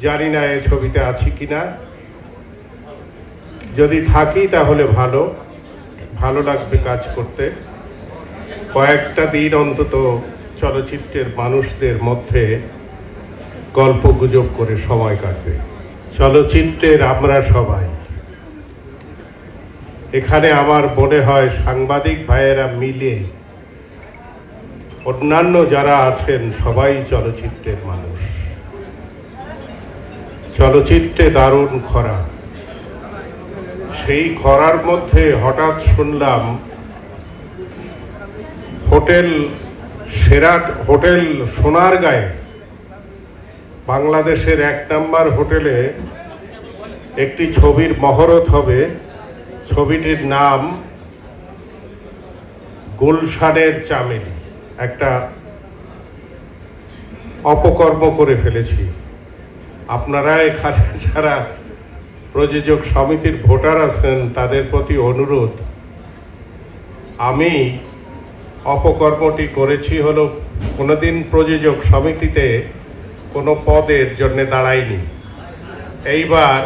জানি না এই ছবিতে আছি কিনা। যদি থাকি তাহলে ভালো লাগবে কাজ করতে। কয়েকটা দিন অন্তত চলচ্চিত্রের মানুষদের মধ্যে গল্প গুজব করে সময় কাটবে। চলচ্চিত্রের আমরা সবাই এখানে আমার মনে হয় সাংবাদিক ভাইয়েরা মিলে অন্যান্য যারা আছেন সবাই চলচ্চিত্রের মানুষ। চলচ্চিত্রে দারুণ খরা, সেই খরার মধ্যে হঠাৎ শুনলাম হোটেল সোনারগাঁয়ে, বাংলাদেশের 1 নম্বর হোটেলে একটি ছবির মহরত হবে। ছবিটির নাম গুলশানের চামেলি। একটা অপকর্ম করে ফেলেছি। আপনারা এখানে যারা প্রযোজক সমিতির ভোটার আছেন তাদের প্রতি অনুরোধ, আমি অপকর্মটি করেছি হলো কোনোদিন প্রযোজক সমিতিতে কোনো পদের জন্য দাঁড়াইনি। এইবার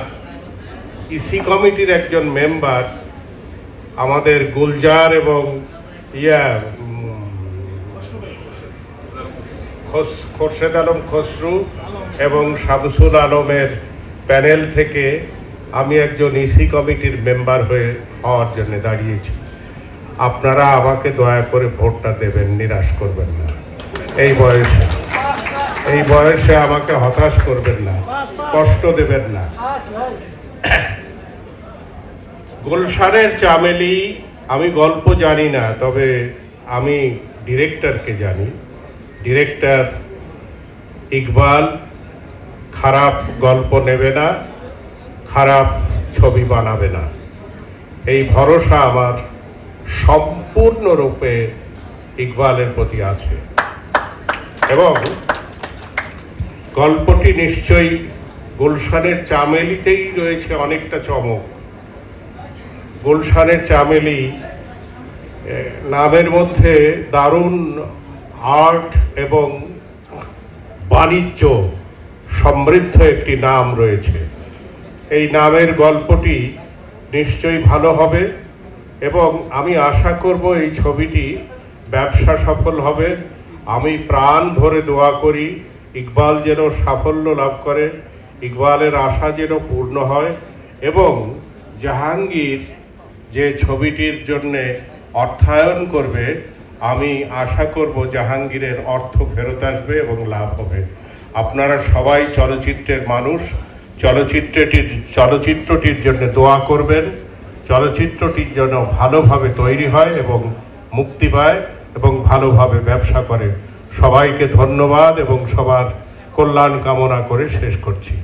ইসি কমিটির একজন মেম্বার আমাদের গুলজার এবং খোরশেদ আলম খসরু এবং শামসুল আলমের প্যানেল থেকে আমি একজন ইসি কমিটির মেম্বার হওয়ার জন্য দাঁড়িয়েছি। আপনারা আমাকে দয়া করে ভোটটা দেবেন, নিরাশ করবেন না। এই বয়সে আমাকে হতাশ করবেন না, কষ্ট দেবেন না। গুলশানের চামেলি, আমি গল্প জানি না, তবে আমি ডিরেক্টরকে জানি। ডিরেক্টর ইকবাল খারাপ গল্প নেবে না, খারাপ ছবি বানাবে না, এই ভরসা আমার সম্পূর্ণরূপে ইকবালের প্রতি আছে। এবং গল্পটি নিশ্চয়ই গুলশানের চামেলিতেই রয়েছে অনেকটা চমক। গুলশানের চামেলি নামের মধ্যে দারুণ আর্ট এবং বাণিজ্য সমৃদ্ধ একটি নাম রয়েছে। এই নামের গল্পটি নিশ্চয়ই ভালো হবে এবং আমি আশা করব এই ছবিটি ব্যবসা সফল হবে। আমি প্রাণ ভরে দোয়া করি ইকবাল যেন সাফল্য লাভ করে, ইকবালের আশা যেন পূর্ণ হয় এবং জাহাঙ্গীর যে ছবিটির জন্যে অর্থায়ন করবে, আমি আশা করব জাহাঙ্গীরের অর্থ ফেরত আসবে এবং লাভ হবে। আপনারা সবাই চলচ্চিত্রের মানুষ, চলচ্চিত্রটির জন্য দোয়া করবেন। চলচ্চিত্রটি যেন ভালোভাবে তৈরি হয় এবং মুক্তি পায় এবং ভালোভাবে ব্যবসা করে। সবাইকে ধন্যবাদ এবং সবার কল্যাণ কামনা করে শেষ করছি।